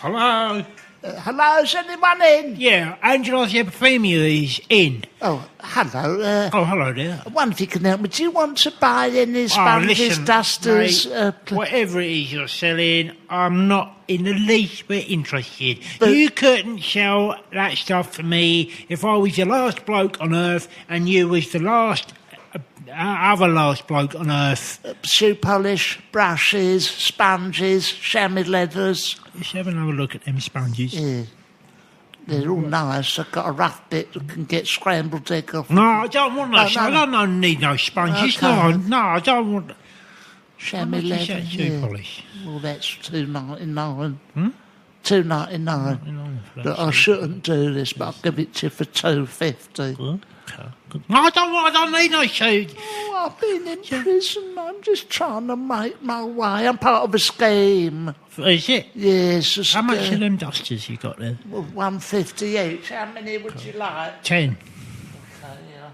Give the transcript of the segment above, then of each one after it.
Hello? Hello, is anyone in? Yeah, Angelos is in. Oh, hello. Hello there. I wonder if you can help me. Do you want to buy any sponges, listen, dusters? mate, whatever it is you're selling, I'm not in the least bit interested. You couldn't sell that stuff for me if I was the last bloke on earth and you was the last... other last bloke on earth. Shoe polish, brushes, sponges, chamois leathers. Let's have another look at them sponges. Yeah. They're all nice. I've got a rough bit that can get scrambled egg off. No, I don't want those. No. I don't need no sponges. Okay. No, I don't want... Chamois How much leather. is that shoe polish? Well, that's $2.99. $2.99. But I shouldn't do this, but I'll give it to you for $2.50. Good. No, I don't need no shoe. Oh, I've been in prison. I'm just trying to make my way. I'm part of a scheme. Is it? Yes. How much of them dusters you got there? Well, $1.50 each. How many would you like? 10. Okay, yeah.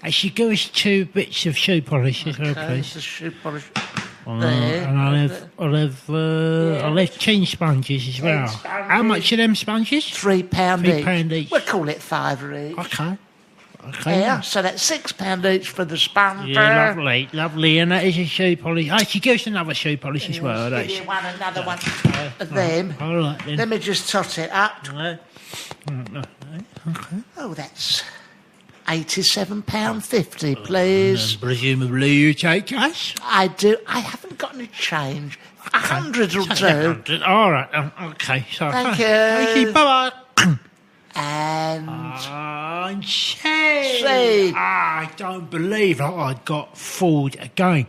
Actually, give us 2 bits of shoe polish as well, Okay, please. the shoe polish. And There. I'll have 10 sponges as well. sponges. How much are them sponges? £3 £3 each. We'll call it $5 each. Okay. Yeah, so that's £6 each for the sponge. Yeah, lovely. And that is a shoe polish. Actually, give us another shoe polish as well. Give you another one of them. All right, then. Let me just tot it up. Okay. Oh, that's £87.50, please. And presumably you take cash? I do. I haven't got any change. 100 will do. 100. All right. Okay. So, Thank you. Thank you. Bye-bye. And Shame. I don't believe I got fooled again.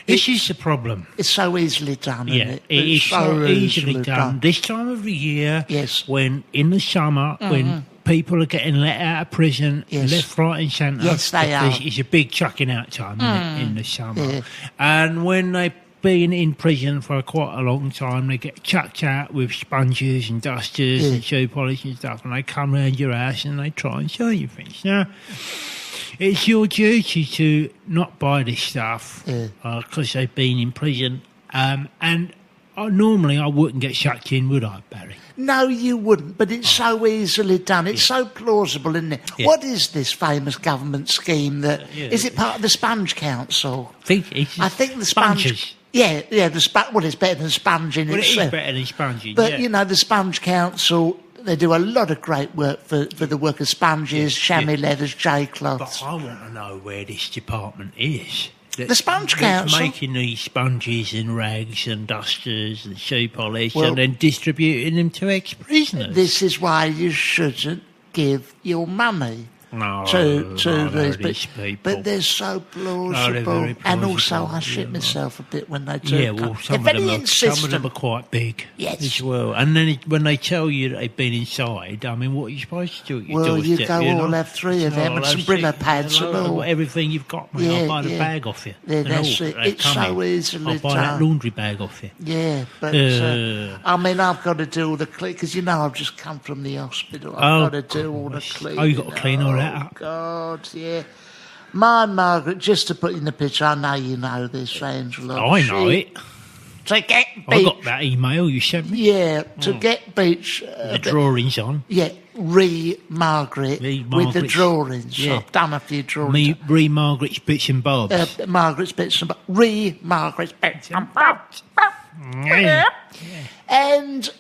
This is the problem. it's so easily done, isn't it? It is so easily done. This time of the year, Yes. when in the summer, when people are getting let out of prison, Yes. left, right and centre. Yes, they are. It's a big chucking out time isn't it, in the summer. Yeah. And when they've been in prison for quite a long time, they get chucked out with sponges and dusters and shoe polish and stuff, and they come round your house and they try and sell you things. Now, it's your duty to not buy this stuff because they've been in prison. And normally I wouldn't get chucked in, would I, Barry? No, you wouldn't, but it's so easily done. It's so plausible, isn't it? Yeah. What is this famous government scheme that... Is it part of the Sponge Council? I think the sponges. Yeah, well, it's better than sponging Well, it itself. is better than sponging, But, you know, the Sponge Council, they do a lot of great work for the work of sponges, chamois leathers, J-cloths. But I want to know where this department is. The Sponge That's Council? making these sponges and rags and dusters and shoe polish Well- and then distributing them to ex-prisoners. This is why you shouldn't give your money to these people. But they're so plausible. they're very And also, plausible, I shit myself a bit when they do. Yeah, well, some of them are quite big as well. And then when they tell you that they've been inside, I mean, what are you supposed to do? Well, you go all have 3 of them and some Brillo pads and all. Everything you've got, mate. I'll buy the bag off you. Yeah, and that's all it. that It's come so in. easily I'll buy that done. laundry bag off you. Yeah, but I mean, I've got to do all the clean because you know I've just come from the hospital. I've got to do all the cleaning. Oh, you got to clean all that up. God, yeah. My Margaret, just to put in the picture, I know you know this, Angela. Oh, I know it. To get I beach. got that email you sent me. Yeah, to get beach. The drawings on. Yeah, Margaret with the Margaret's- drawings. yeah. I've done a few drawings. Margaret's bits and bobs. Margaret's bits and bobs. Margaret's bits and bobs. Yeah. And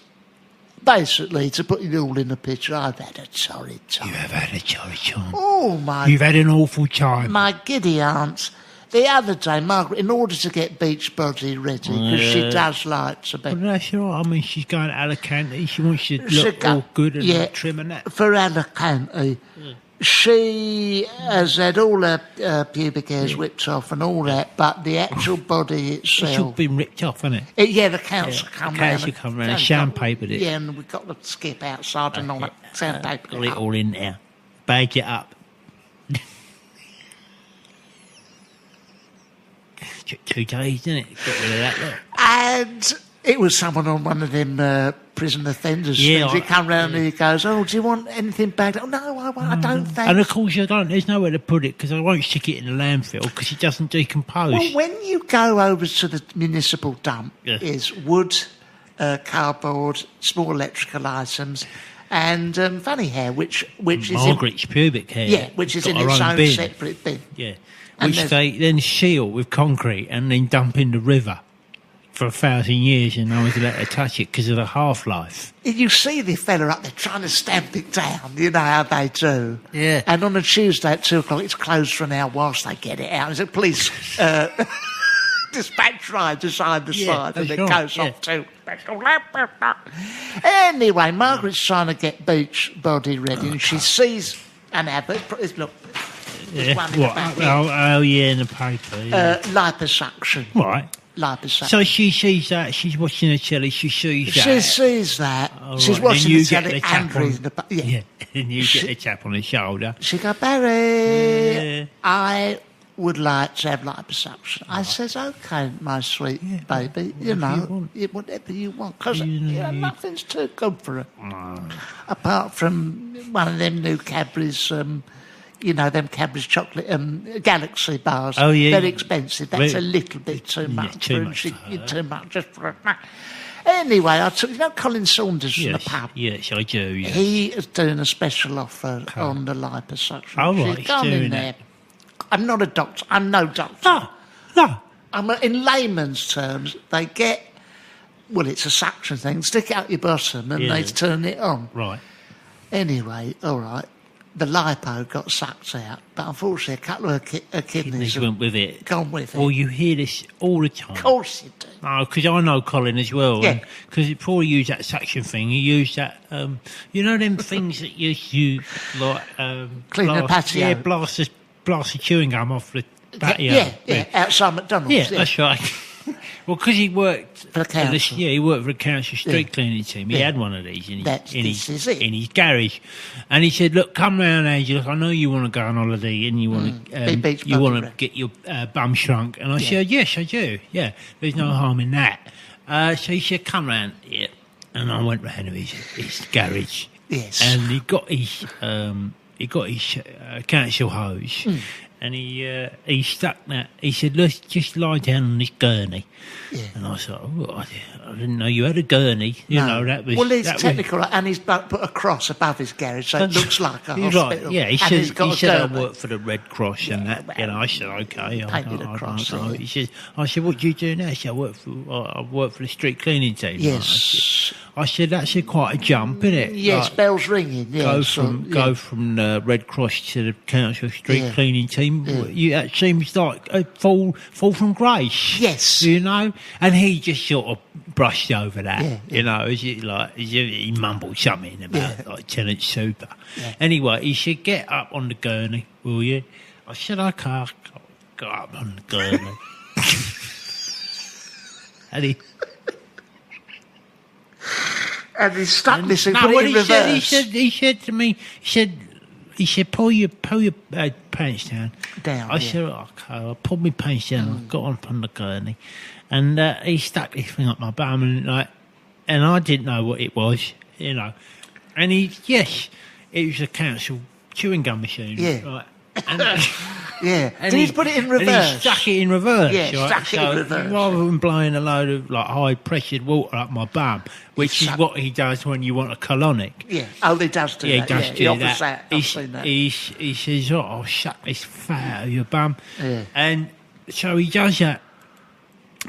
basically, to put it all in the picture, I've had a torrid time. You have had a jolly time. Oh, my... You've had an awful time. My giddy aunt. The other day, Margaret, in order to get Beachbody ready, because she does like to be... Well, that's all right. I mean, she's going to Alicante. She wants to look all good and trim and that. For Alicante, she has had all her pubic hairs whipped off and all that, but the actual body It's all itself... been ripped off, hasn't it? Yeah, the council come round. The council come round and sandpapered it. Yeah, and we've got the skip outside and all that. Sandpaper. Got it all in there. Bag it up. Took 2 days, didn't it? Got rid of that, look. And it was someone on one of them prison offenders things. He come round and he goes, "Oh, do you want anything bagged?" "Oh, no, I don't think." And of course you don't. There's nowhere to put it because I won't stick it in the landfill because it doesn't decompose. Well, when you go over to the municipal dump, is wood, cardboard, small electrical items, and funny hair, which is Margaret's pubic hair. Yeah, which is in its own separate bin. Yeah, which they then seal with concrete and then dump in the river for 1,000 years, and no one's allowed to touch it because of the half-life. You see the fella up there trying to stamp it down, you know how they do. Yeah. And on a Tuesday at 2 o'clock, it's closed for an hour whilst they get it out. There's a police dispatch rider side to side, and it goes off too. Anyway, Margaret's trying to get Beach body ready, and she sees an advert. Look, there's one in the back here. Oh, yeah, in the paper. Yeah. Liposuction. Right. Liposuction. So she sees that, she's watching the telly, she sees that. She sees that. Oh, she's right. watching the telly and reading the paper. Yeah, and you get the tap on the shoulder. She goes, Barry, I would like to have liposuction. I says, OK, my sweet baby, whatever you want, because nothing's too good for her. Apart from one of them new Cadbury's, them Cadbury's chocolate Galaxy bars. Oh, yeah. Very expensive. That's a little bit too much. Too much just for her. Anyway, I took, Colin Saunders from the pub? Yes, I do, yes. He is doing a special offer on the liposuction. Oh, right, he's gone in there. I'm not a doctor. I'm no doctor. No. In layman's terms, they get, it's a suction thing, stick it out your bottom and they turn it on. Right. Anyway, all right, the lipo got sucked out, but unfortunately a couple of her kidneys went with it. Gone with it. Well, you hear this all the time. Of course you do. Oh, because I know Colin as well. Yeah. Because before he used that suction thing, he used that, them things that you use, like... Clean the patio. Yeah, blast the chewing gum off the patio. Yeah, outside McDonald's. Yeah, that's right. Well, because he worked for the council. He worked for the council street cleaning team. He had one of these in his garage, and he said, "Look, come round, Angelos. I know you want to go on holiday and you want to get your bum shrunk." And I said, "Yes, I do. Yeah, there's no harm in that." So he said, "Come round here," and I went round to his garage. Yes, and he got his council hose. And he stuck that. He said, "Let's just lie down on this gurney." Yeah. And I thought, I didn't know you had a gurney. That was... Well, it's technical, and he's put a cross above his garage, so it looks like a hospital. Right. Yeah, he said I work for the Red Cross and that. I said, "OK." Painted a cross. I said, "What do you do now?" He said, I work for the street cleaning team. Yes. I said, "That's quite a jump, isn't it?" Yes, bells ringing. Yeah, go from the Red Cross to the council street cleaning team. Yeah. That seems like a fall from grace. Yes. And he just sort of brushed over that. He mumbled something about like Tenant Super. Yeah. Anyway, he said, "Get up on the gurney, will you?" I said, "OK, I'll go up on the gurney." And he stuck this and put it in reverse. He said to me, he said, pull your pants down. I said, "OK." I pulled my pants down. I got on the gurney, and he stuck this thing up my bum, and I didn't know what it was, And it was a council chewing gum machine. Yeah. Right? And did he put it in reverse? And he stuck it in reverse. Yeah, stuck it in reverse. Rather than blowing a load of high-pressured water up my bum, which is what he does when you want a colonic. Yeah. Oh, he does do that. He does do that. I've seen that. He says, "I'll suck this fat out of your bum." Yeah. And so he does that.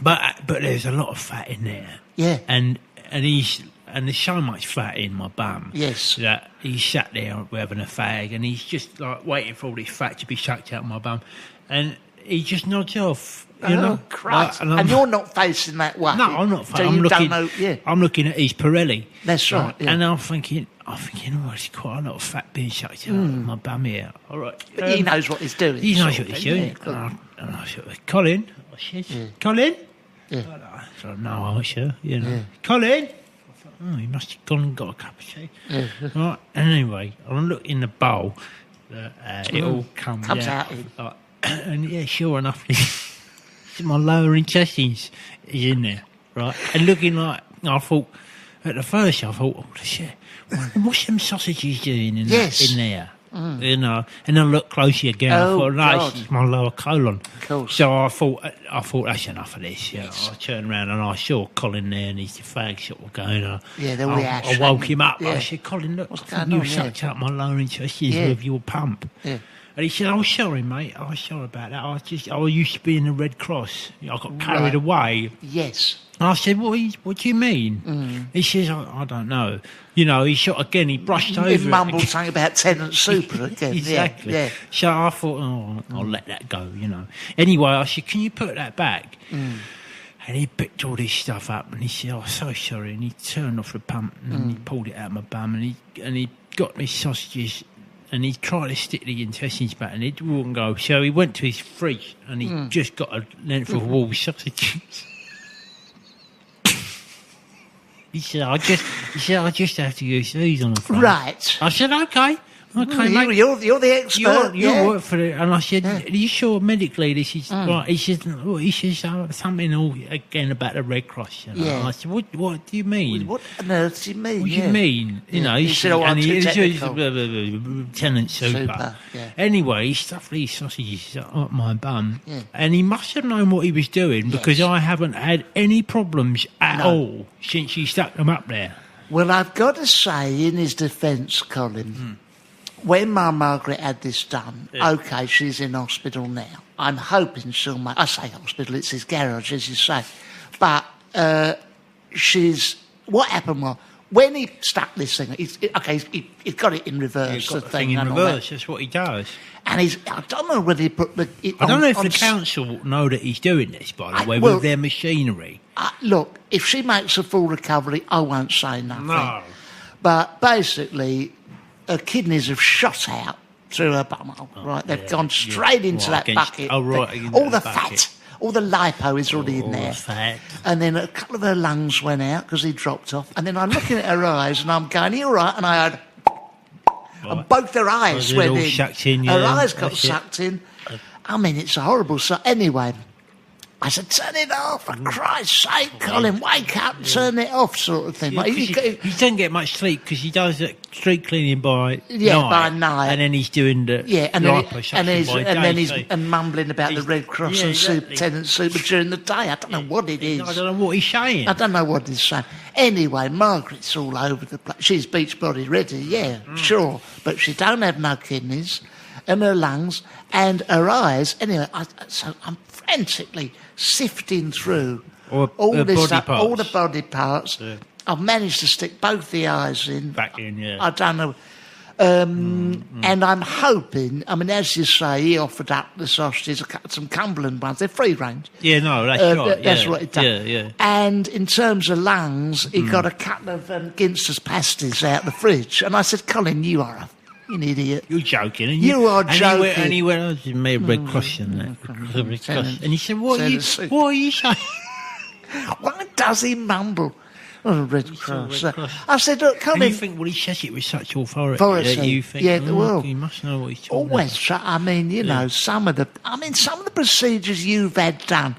But there's a lot of fat in there. Yeah. And there's so much fat in my bum. Yes. That he sat there having a fag, and he's just like waiting for all this fat to be sucked out of my bum, and he just nods off. Christ! And you're not facing that way. No, I'm not. So I'm looking at his Pirelli. That's right. Yeah. And I'm thinking, there's quite a lot of fat being sucked out of my bum here. All right. But he knows what he's doing. He knows what he's doing. And I said, "Colin," I said, "Colin." Yeah. I said, "No, I'm sure. Colin." He must have gone and got a cup of tea. Yeah. Right. Anyway, I look in the bowl. It all comes out. And sure enough, my lower intestines is in there, right? And looking like, I thought, at the first, oh shit, what's them sausages doing in there? you know. And I looked closely again. I Oh, thought, no, God. this is my lower colon. Of course. So I thought that's enough of this. You know. I turned around and I saw Colin there, and he's the fag sort of going. the I reaction. woke him up. Yeah. I said, Colin, look, What's I think going you on, sucked out my lower intestines Yeah. with your pump. Yeah. And he said, "Oh, sorry, mate. Oh, sorry about that. I used to be in the Red Cross. I got carried Right. away." Yes. And I said, "What do you mean?" He says, I don't know. You know, he brushed over He it mumbled again. something about tenant super again. Exactly. Yeah. So I thought, I'll let that go, you know. Anyway, I said, "Can you put that back?" And he picked all this stuff up and he said, "Oh, so sorry." And he turned off the pump and he pulled it out of my bum and he got me sausages and he tried to stick the intestines back and it wouldn't go. So he went to his fridge and he just got a length of wall sausages. He said, I just have to use these on the front." Right. I said, okay, mate. You're the expert. You're work for it. And I said, "Are you sure medically this is right?" He said, something again about the Red Cross. You know? Yeah. I said, what do you mean? What on earth do you mean? What do you mean? You know, He said, "Oh, I'm too technical." Tenant super. Super, yeah. Anyway, he stuffed these sausages up my bum, and he must have known what he was doing because I haven't had any problems at all since he stuck them up there. Well, I've got to say, in his defence, Colin, when my Margaret had this done, OK, she's in hospital now. I'm hoping she'll make... I say hospital, it's his garage, as you say. But she's... What happened was, when he stuck this thing... He's got it in reverse. He's got the thing thing in and all that. reverse. That's what he does. And I don't know whether he put the... I don't know if the council know that he's doing this, by the way, well- with their machinery. Look, if she makes a full recovery, I won't say nothing. No. But basically, her kidneys have shot out through her bumhole, right? They've gone straight into that bucket. Oh, right, thing. into All the the bucket. fat, all the lipo is already in All there. the fat. And then a couple of her lungs went out because he dropped off. And then I'm looking at her eyes and I'm going, "Are you all right?" And I heard... And both her eyes Oh, went all in. sucked in, Her yeah, eyes got that's it. sucked in. I mean, it's horrible. So anyway, I said, "Turn it off, for Christ's sake, Colin, wake up, turn it off," sort of thing. Yeah, Like, 'cause he doesn't get much sleep because he does the street cleaning by night. by night. And then he's doing the he's mumbling about the Red Cross and exactly. tenant super during the day. I don't know what it is. I don't know what he's saying. I don't know what he's saying. Anyway, Margaret's all over the place. She's beach body ready, sure, but she don't have no kidneys, and her lungs and her eyes. Anyway, so I'm frantically sifting through all the body parts. Yeah. I've managed to stick both the eyes in. Back in, yeah. I don't know. And I'm hoping, I mean, as you say, he offered up the sausages, some Cumberland ones. They're free range. Yeah, no, that's right. That's what he done. Yeah. And in terms of lungs, he got a couple of Ginster's pasties out the fridge. And I said, "Colin, you are an idiot." You're joking. And You are joking. And he went, "Oh, you made a Red Cross and that. Red Cross." And he said, what are you saying? Why does he mumble? Oh, Red Cross. Red Cross. I said, "Look, And Colin..." you think, well, he says it with such authority Authority. that you think, Yeah, well, he must know what he's talking Always try. I mean, you know, some of the procedures you've had done.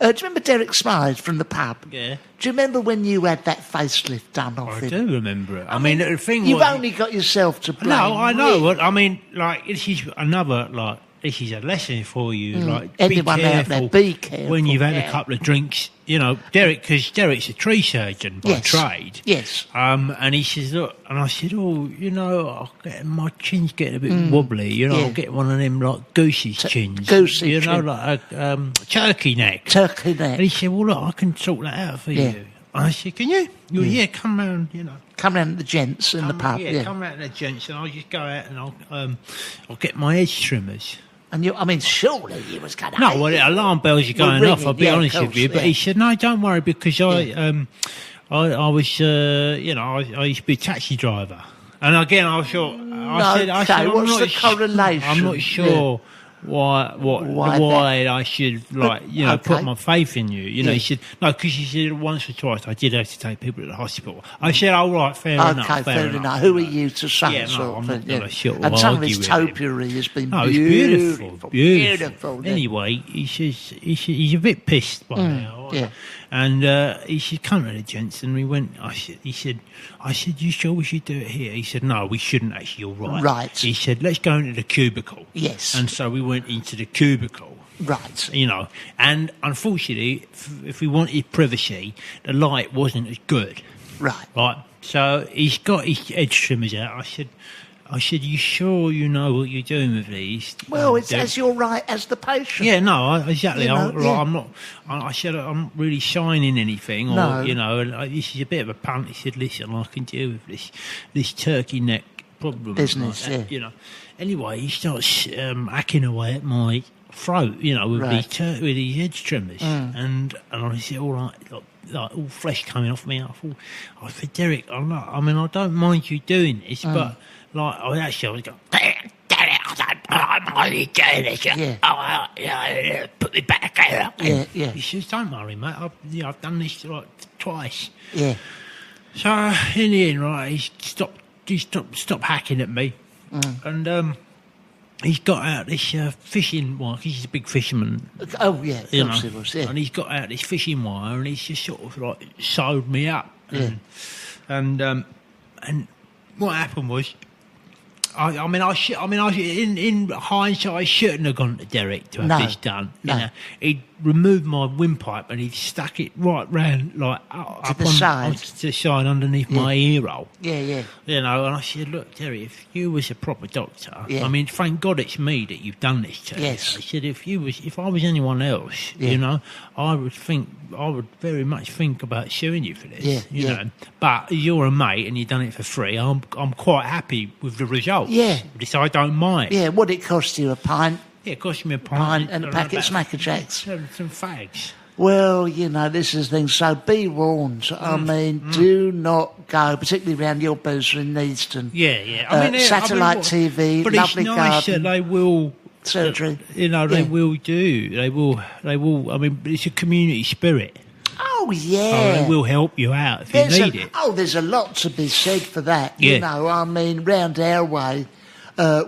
Do you remember Derek Smythe from the pub? Yeah. Do you remember when you had that facelift done off I him? do remember it. I mean, the thing You've was... only got yourself to blame. No, I know. really. I mean, like, this is another, like, this is a lesson for you. Like, Anyone be out careful there, be careful. when you've had yeah. a couple of drinks. You know, because Derek's a tree surgeon by trade. Yes. And he says, look, and I said, "Oh, you know, my chin's getting a bit wobbly. You know, Yeah. I'll get one of them, like, goosey chins. goosey You know, chin. like a turkey neck. Turkey neck. And he said, well, look, I can sort that out for Yeah. you. And I said, can you? Yeah, come round, you know. Come round to the gents in the pub. Yeah. Come round to the gents and I'll just go out and I'll get my edge trimmers. And I mean, surely you was going to... No, well, the alarm bells are going off, I'll be honest with you. But he said, no, don't worry, because I was, you know, I used to be a taxi driver. And again, I thought... I said, what's the correlation? I'm not sure why I should, like, you know, put my faith in you. You know, he said, no, because he said once or twice I did have to take people to the hospital. I said, all right, fair enough. Okay, fair enough. Who are you to say? Yeah, no, I'm not going to sort of And some of argue his with him. topiary has been No, it's beautiful. beautiful. Yeah. Anyway, he's a bit pissed by now. whatever. Yeah. And he said, come to the gents. And we went, he said, you sure we should do it here? He said, no, we shouldn't actually, you're right. Right. He said, let's go into the cubicle. Yes. And so we went into the cubicle. Right. You know, and unfortunately, if we wanted privacy, the light wasn't as good. Right. Right. So he's got his edge trimmers out. I said, you sure you know what you're doing with these? Well, it's as you're right as the patient. Yeah, no, exactly. You know, I'm not. I said I'm not really signing anything, or No. you know, this is a bit of a punt. He said, listen, I can deal with this turkey neck problem. Business, like that, you know. Anyway, he starts hacking away at my throat, you know, with Right. these edge trimmers, and I said, all right, like all flesh coming off me. I said, Derek, I don't mind you doing this, but like I was going, Derek, I don't mind you doing this. Yeah. Put me back together. Yeah. He says, don't worry, mate. I've done this like twice. Yeah. So in the end, right, he stopped hacking at me, and he's got out this fishing wire. He's a big fisherman. Oh, yeah. Of You course know, it was, yeah. and he's got out this fishing wire, and he's just sort of like sewed me up. Yeah. And what happened was, in hindsight, I shouldn't have gone to Derek to have No, this done. no. You know, he'd removed my windpipe and he'd stuck it right round, like up the side. to the side underneath my ear roll. Yeah. You know, and I said, look, Terry, if you was a proper doctor, Yeah. I mean, thank God it's me that you've done this to. Yes. I said, if I was anyone else, Yeah. you know, I would very much think about suing you for this. Yeah, You yeah. know, but you're a mate and you've done it for free. I'm quite happy with the results. Yeah. This I don't mind. Yeah, what it cost you, a pint? Yeah, it cost me a Pint pint and a packet of Smacker Jacks. Some fags. Well, you know, this is the thing. So be warned. I mean, do not go, particularly around your boozer in Needston. Yeah. Satellite TV, but lovely it's nice garden. that they will. Surgery. You know, they Yeah. will do. They will. I mean, it's a community spirit. Oh, yeah. Oh, they will help you out if you need it. There's a lot to be said for that. Yeah. You know, I mean, round our way,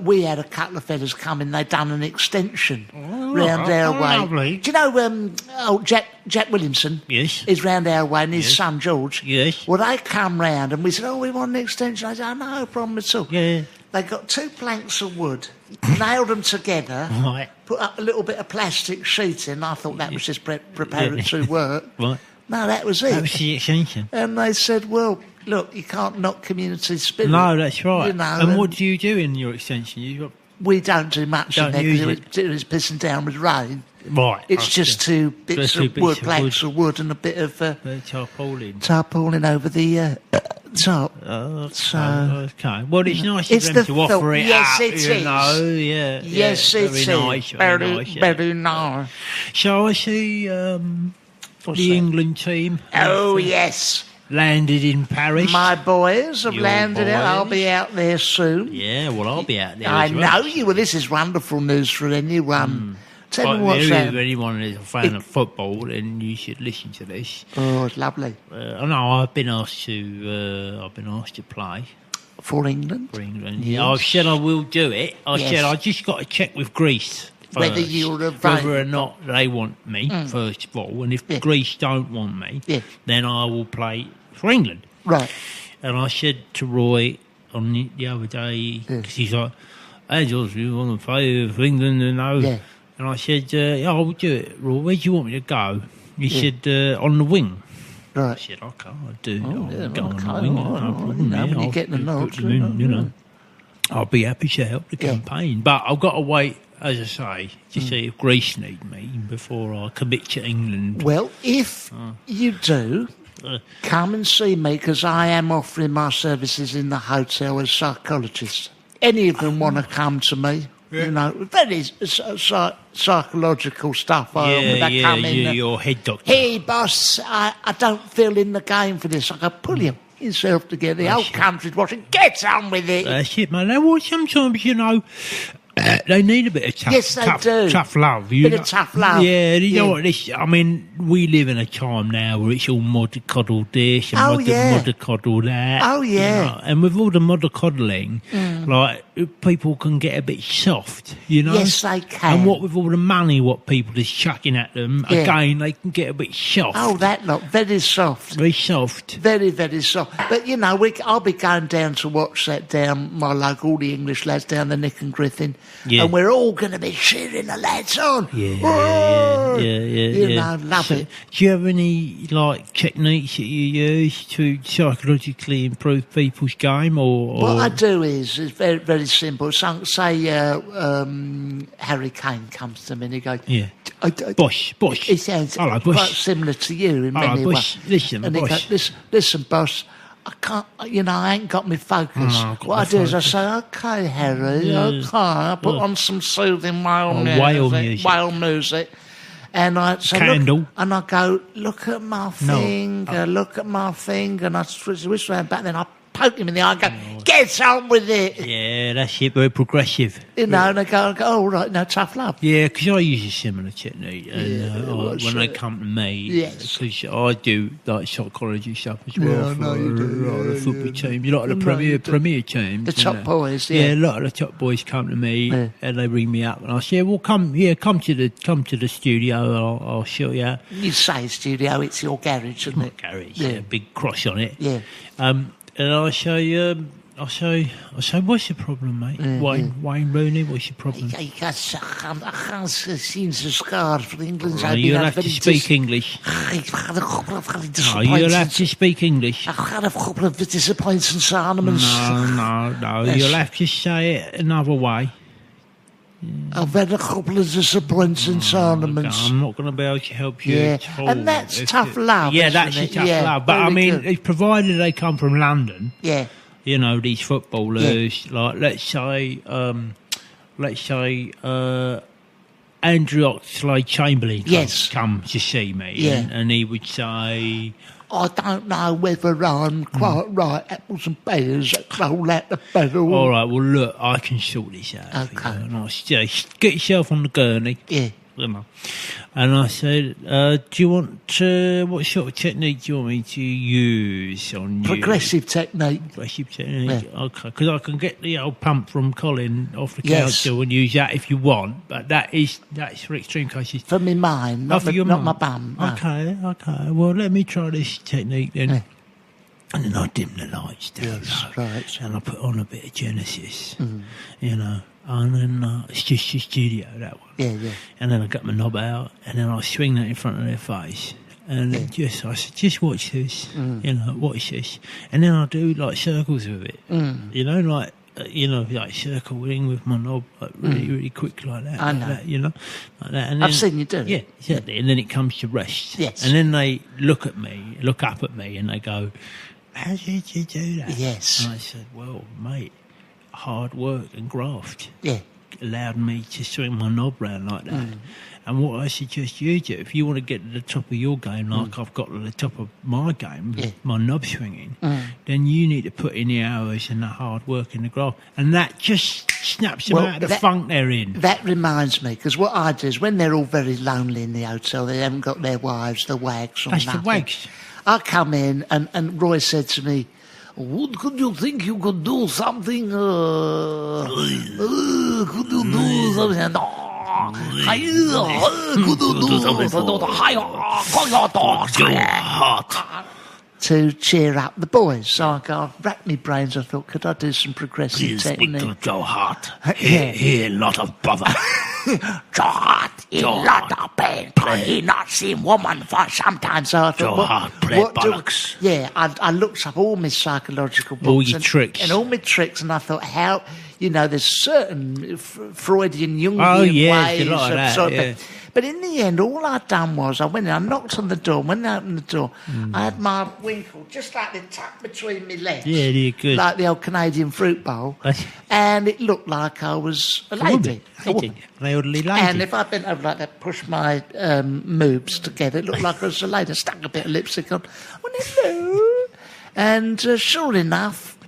we had a couple of fellas come in, they'd done an extension round our way. Lovely. Do you know Jack Williamson? Yes. Is round our way, and his Yes. son George. Yes. Well, they come round and we said, we want an extension. I said, no problem at all. Yeah. They got 2 planks of wood, nailed them together, Right. put up a little bit of plastic sheet in. I thought that was just preparatory work. Right. No, that was it. That was the extension. And they said, well, look, you can't knock community spirit. No, that's right. You know, and what do you do in your extension? You got we don't do much Don't in there use because it was pissing down with rain. right. It's just 2 bits Just two of bits wood, of planks of wood and a bit of tarpaulin. tarpaulin over the top. Okay. Well, it's nice It's of them the to offer thought. it Yes, up. it You is. know, yeah. Yes, yeah, it very is. nice. Very nice. Yeah. Very nice. So I see What's the that? England team Oh, yes. landed in Paris. My boys have Your landed out. I'll boys. be out there soon. Yeah, well, I'll be out there. I as well. know you. Well, this is wonderful news for anyone. Tell But me what's if that. anyone is a fan of football, then you should listen to this. Oh, it's lovely. I know I've been asked to play For England? for England. Yes. I said I will do it. I Yes. said I just got to check with Greece first, Whether you're whether or available. not they want me first of all, and if Yeah. Greece don't want me, Yeah. then I will play for England. Right. And I said to Roy on the other day, because he's like, Angelos, you want to play for England, you know? Yeah. And I said, yeah, I'll do it, Roy. Where do you want me to go? He said, on the wing. I Right. said, okay, I'll do it. yeah, I'll go okay, on the wing. all right, No all right, problem, you know, yeah, when you I'll get the put nods, them in, you know. I'll be happy to help the Yeah. campaign. But I've got to wait, as I say, to see if Greece need me before I commit to England. Well, if you do, come and see me because I am offering my services in the hotel as psychologist. Any of them want to come to me? You know, very psychological stuff. They come in. Your head doctor. Hey, boss, I don't feel in the game for this. I go, pull yourself together. The whole country's watching. Get on with it. That's it, man. Now, well, sometimes, you know, They need a bit of tough, Yes, they do. tough love. Bit of tough love. Yeah, you know what? I mean, we live in a time now where it's all mollycoddle this and mollycoddle that. Oh, yeah. You know? And with all the mollycoddling, like, people can get a bit soft, you know? Yes, they can. And what with all the money what people is chucking at them, again, they can get a bit soft. Oh, that lot. Very soft. Very soft. Very, very soft. But, you know, I'll be going down to watch that down my local, all the English lads down the Nick and Griffin. Yeah. And we're all going to be cheering the lads on. Yeah. You know, love it. Do you have any, like, techniques that you use to psychologically improve people's game? Or What I do is very, very simple. So, say Harry Kane comes to me and he goes, Bosh. He sounds Hello, quite Bosh. similar to you in Hello, many Bosh. ways. Listen, and he Bosh. goes, listen, boss, I can't, I ain't got my focus. No, I've got What my I do is I focus. say, okay, Harry, okay. I put on some soothing whale music. And I say, Candle. look, and I go, look at my finger, look at my finger, and I switch this way and back, then I poke him in the eye and go, get on with it. Yeah, that's it, very progressive. And they go, oh, right, no, tough love. Yeah, because I use a similar technique. And when they come to me, because I do like psychology stuff as well for the football team. You know, the Premier team. The top boys, Yeah, a lot of the top boys come to me and they ring me up and I say, well, come to the studio. I'll show you. You say studio, it's your garage, isn't it? Garage, big cross on it. Yeah. And I say, what's your problem, mate? Wayne Rooney, what's your problem? I can't seem to scar for England. You'll have to speak English. I've had a couple of You'll have to speak English. I've had a couple of disappointing tournaments. No. You'll have to say it another way. I've had a couple of disappointing tournaments. I'm not going to be able to help you at all. And that's tough love. Yeah, that's isn't it? tough love. But I mean, good. it's provided they come from London. Yeah. You know, these footballers, like let's say Andrew Oxlade-Chamberlain come to see me, and he would say, I don't know whether I'm quite right. Apples and pears that roll out the barrel. all right, well, look, I can sort this out. Okay. For you. And I say, get yourself on the gurney. Yeah. You know. And I said, do you want what sort of technique do you want me to use on you? Progressive technique. Progressive technique, Yeah. okay. Because I can get the old pump from Colin off the Yes. council and use that if you want, but that's for extreme cases. For me mind, not, For your not mum. my bum. No. Okay. Well, let me try this technique then. Yeah. And then I dim the lights down, right. and I put on a bit of Genesis, you know, and then it's just the studio, that one. Yeah. And then I got my knob out, and then I swing that in front of their face, and I said, just watch this, you know, watch this, and then I do like circles with it, you know, like circling with my knob, like really quick like that, I know. like that, you know, like that. And I've then, seen you do it. yeah, exactly. And then it comes to rest, Yes. and then they look up at me, and they go, "How did you do that?" Yes. And I said, "Well, mate, hard work and graft." Yeah. Allowed me to swing my knob round like that. And what I suggest you do, if you want to get to the top of your game, like I've got to the top of my game, with my knob swinging, then you need to put in the hours and the hard work and the graft. And that just snaps them out of the funk they're in. That reminds me, because what I do is when they're all very lonely in the hotel, they haven't got their wives, the wags, or That's nothing. the wags. I come in and Roy said to me, "What could you think you could do something? Could you do something? Could you do something to cheer up the boys?" So I racked my brains. I thought, could I do some progressive technique? Joe Hart. Here, lot of bother. Joe Hart, he lot of pain, he not seen woman for some time. So I thought, Joe Hart, play bollocks. I looked up all my psychological books. All your tricks. And all my tricks, and I thought, how, there's certain Freudian, Jungian ways. A lot of that, yeah. But in the end, all I'd done was I went in, I knocked on the door, when I opened the door, I had my winkle just like the tuck between my legs. Yeah, you're good. Like the old Canadian fruit bowl. And it looked like I was a lady. An elderly lady. And if I bent over like that, pushed my moobs together, it looked like I was a lady. I stuck a bit of lipstick on. Well, hello. And sure enough,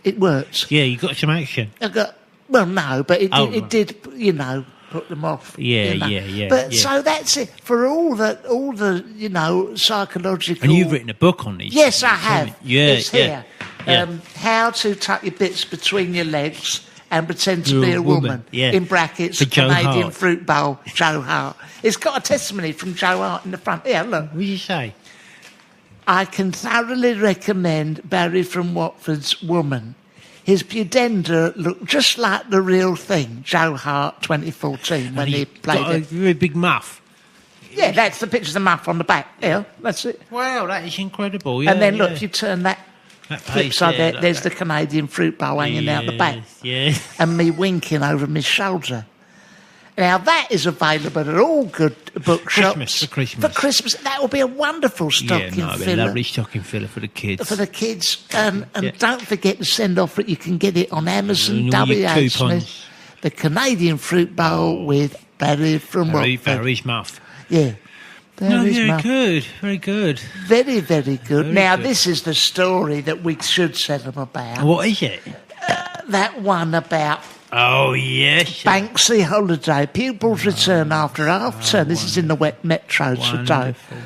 it worked. Yeah, you got some action. I got Well, no, but it Oh, did, you know, put them off. Yeah, you know. yeah. But so that's it for all the you know, psychological. And you've written a book on these. Yes, I things, haven't have. you? Yeah, It's here. Yeah. How to tuck your bits between your legs and pretend to You're be a a woman, woman. yeah. In brackets, For Joe Canadian Hart. fruit bowl, Joe Hart. It's got a testimony from Joe Hart in the front. Yeah, look. What did you say? I can thoroughly recommend Barry from Watford's Woman. His pudenda looked just like the real thing, Joe Hart 2014, when he played got a it. very big muff. Yeah, that's the picture of the muff on the back. Yeah, that's it. Wow, that is incredible. Yeah, And then look, yeah. if you turn that That flip page side, there, there's like the Canadian fruit bowl hanging out the back. Yeah. And me winking over my shoulder. Now, that is available at all good bookshops. For Christmas. For Christmas. That will be a wonderful Yeah, stocking no, it'd be a filler. lovely stocking filler for the kids. For the kids. And Yeah. don't forget to send off it. You can get it on Amazon, And all your W.H. coupons. Smith. The Canadian fruit bowl with Barry from Watford. Barry's muff. Yeah. No, Barry's very muff. good. Very good. Very, very good. Very Now, good. this is the story that we should tell them about. What is it? That one about Oh, yes. Banksy holiday. Pupils return after half term. This is in the wet metros today. Wonderful.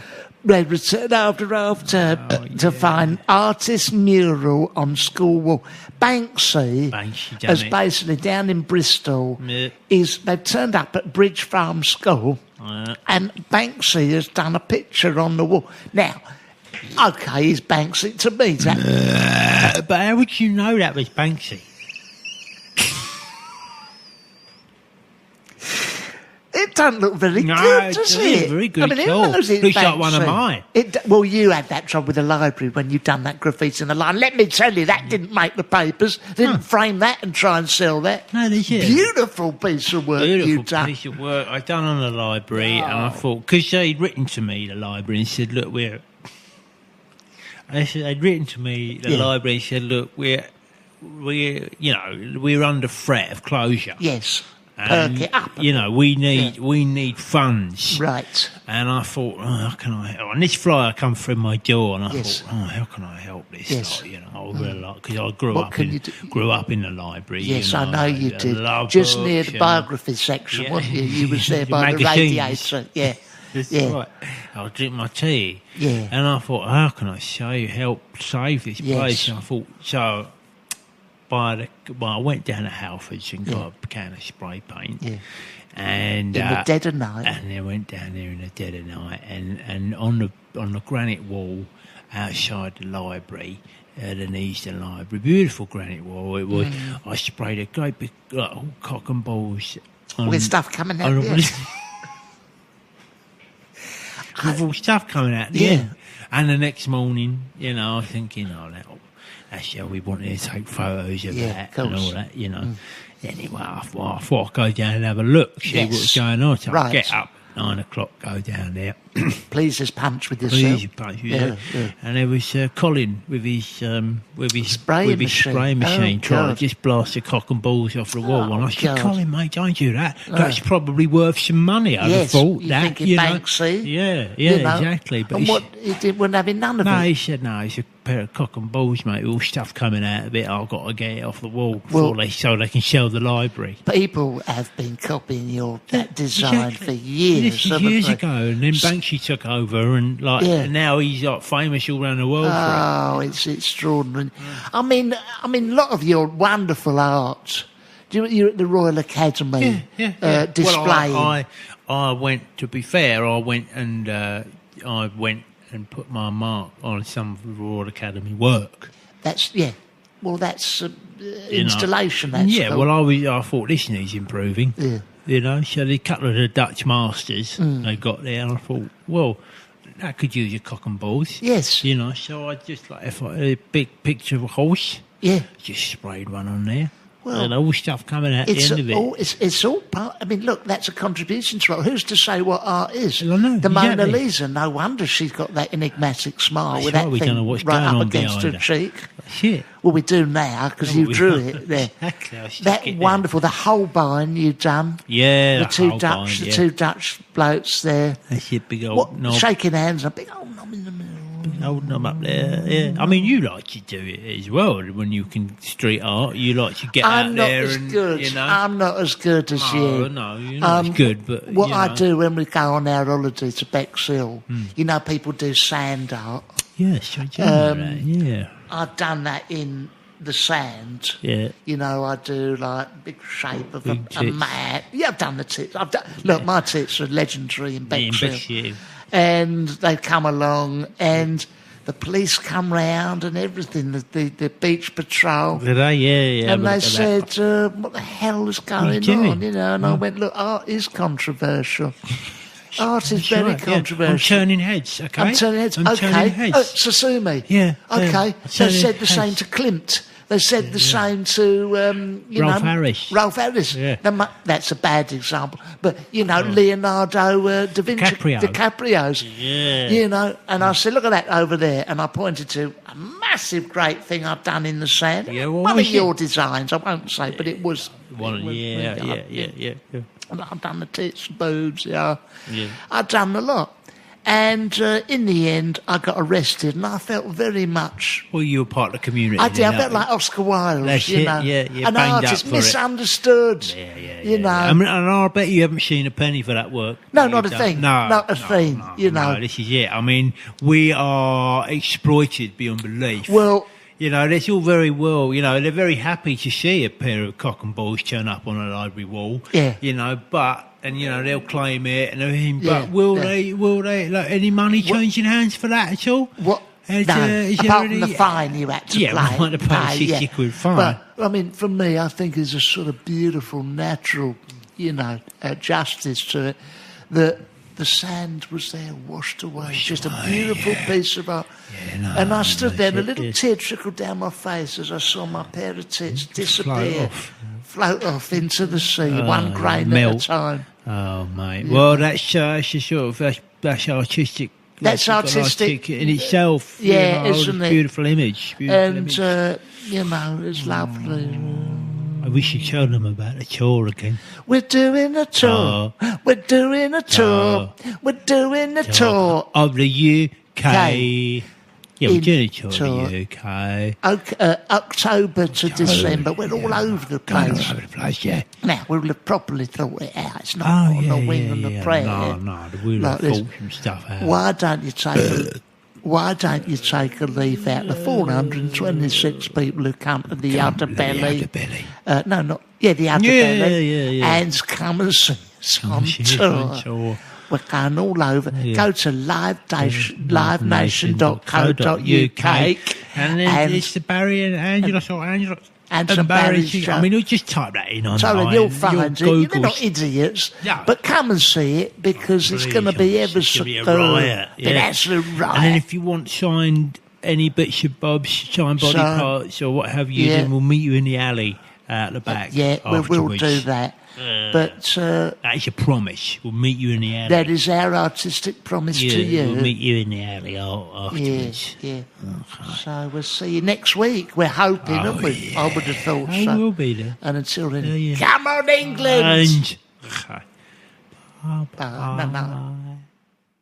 They return after half term to find artist mural on school wall. Banksy Banksy done has it. basically down in Bristol. Yeah. They've turned up at Bridge Farm School, and Banksy has done a picture on the wall. Now, okay, he's Banksy to me. But how would you know that was Banksy? It doesn't look very No, good, does it it? is very good I mean, at who all. knows it's Looks like one of Banksy? mine. Well, you had that trouble with the library when you done that graffiti in the line. Let me tell you, that didn't make the papers. Didn't frame that and try and sell that. No, they did. Beautiful piece of work you Beautiful done. piece of work I done on the library, and I thought, because they'd written to me, the library, and said, look, they'd written to me, the Yeah. library, and said, look, we're under threat of closure. Yes. And, Perk it up. we need funds. Right. And I thought, how can I help? And this flyer come through my door, and I Yes. thought, how can I help this? Yes. Because I grew What up can you do? grew up in the library. Yes, I know you I did. love Just near books, the you know. biography section, Yeah. wasn't you? You was there The by the magazines. radiator. Yeah. That's Yeah. right. I'll drink my tea. Yeah. And I thought, how can I help save this Yes. place? And I thought, so I went down to Halfords and got a can of spray paint. Yeah. And In the dead of night. and I went down there in the dead of night, and on the granite wall outside the library, the Eastern Library, beautiful granite wall. It was. I sprayed a great big cock and balls With stuff coming out. on Yeah. with all stuff coming out. Yeah. And the next morning, I was thinking, that's how we wanted to take photos of Yeah, that of and all course. that, Anyway, I thought I'd go down and have a look, see Yes. what's going on. So I Right. get up, 9 o'clock, go down there. Please just punch with yourself. Please, punch, Yeah. And there was Colin with his Spraying machine. spray machine Oh, trying God. to just blast the cock and balls off the wall. Oh, And I said, God. Colin, mate, don't do that. That's probably worth some money. I'd have Yes, thought you that. thinking Banksy? Yeah, You know. exactly. But And he what? He wouldn't having none of no, it. he said, no, it's a pair of cock and balls, mate, all stuff coming out of it. I've got to get it off the wall Well- so they can sell the library. People have been copying that design Exactly. for years. This is haven't years they? ago, and then Banksy took over, and Yeah. now he's famous all around the world for Oh, it's extraordinary. I mean, a lot of your wonderful art. You're at the Royal Academy displaying. Well, I went. To be fair, I went and put my mark on some of the Royal Academy work. That's Well, that's installation. That's Yeah. called. Well, I thought this needs improving. Yeah. So the couple of the Dutch masters they got there, and I thought, well, that could use your cock and balls. Yes. So I just if I had a big picture of a horse, Yeah. just sprayed one on there. Well, and all stuff coming out the end of it. It's all part. I mean, look, that's a contribution to art. Who's to say what art is? Well, I know, the Mona exactly. Lisa. No wonder she's got that enigmatic smile That's with right, that we thing don't know what's right going up on against her behind her. cheek. Shit. Well, we do now because you we drew know. it there. Exactly, I stuck That it there. wonderful. The Holbein you done. Yeah, The two whole Dutch, bind, the yeah. two Dutch blokes there. That's your big old What, knob. shaking hands, a big old knob in the middle. holding them up there. Yeah, I mean, you like to do it as well when you can street art. You like to get I'm out not there as and good. you know. I'm not as good as you. No, you're not as good. But what you I know. do when we go on our holiday to Bexhill, you know, people do sand art. Yes, I do know that. Yeah, I've done that in the sand. yeah. You know, I do like big shape of Big a tits. man. Yeah, I've done the tits. Look, my tits are legendary in Bexhill. Bexhill. And they come along and the police come round and everything, the beach patrol. Did I? Yeah. And they said, what the hell is going on? You know, and I went, look, art is controversial. Art is very controversial. Yeah. I'm turning heads, okay? I'm turning heads. Okay. Sasumi. Yeah. Okay. They said the heads. same to Klimt. They said the same to, Ralph Harris. Ralph Harris. Yeah. That's a bad example. But, you know, Leonardo da Vinci. DiCaprio's. Yeah. You know, and I said, look at that over there. And I pointed to a massive, great thing I've done in the sand. Yeah, what one was of it? your designs, I won't say, but it was. Yeah. And I've done the tits, boobs, yeah. I've done a lot. And in the end, I got arrested, and I felt very much. Well, you were part of the community. I did. I felt like Oscar Wilde, That's you it, know. yeah, An banged artist up for misunderstood. You know. I mean, and I bet you haven't seen a penny for that work. No, not a thing. Not a thing. You know. No, this is it. I mean, we are exploited beyond belief. Well. You know, that's all very well. You know, they're very happy to see a pair of cock and balls turn up on a library wall. Yeah. You know, and you know they'll claim it and everything. Yeah, But will they? Like any money changing hands for that at all? What? Is apart from the fine you had to we had to pay 60 quid fine. But I mean, for me, I think there's a sort of beautiful, natural, you know, justice to it that. The sand was there, washed away. Just a beautiful piece of art. And I stood there, and a little tear trickled down my face as I saw my pair of tits disappear, float off into the sea, one grain at a time. Oh, mate. Well, that's a sort of that's artistic. That's artistic in itself. Yeah, you know, isn't it? Beautiful image. You know, it's lovely. I wish you'd tell them about the tour again. We're doing a tour. We're doing a tour. We're doing a tour. Of the UK. Yeah, we're doing a tour of the UK. October to December. We're all over the place. All over the place, yeah. Now, we'll have properly thought it out. It's not on the wing and the prayer. No, we'll have thought some stuff out. Why don't you take a leaf out of the 426 people who come to the Underbelly? The Underbelly. Yeah. And come and see us on tour. We're going all over. Go to livenation.co.uk. And then it's the Barry and Angelos or Angelos. And Barry's show. I mean, you just type that in online. So you'll find it. You're not idiots. No. But come and see it because it's going to be ever so good. Riot. An absolute riot. And then if you want signed any bits of bobs, signed body parts or what have you, then we'll meet you in the alley at the back. We will do that. But that is a promise. We'll meet you in the alley. That is our artistic promise to you. We'll meet you in the alley afterwards. Yeah. Okay. So we'll see you next week. We're hoping, aren't we? Yeah. I would have thought so. We'll be there. And until then, come on, England! Bye.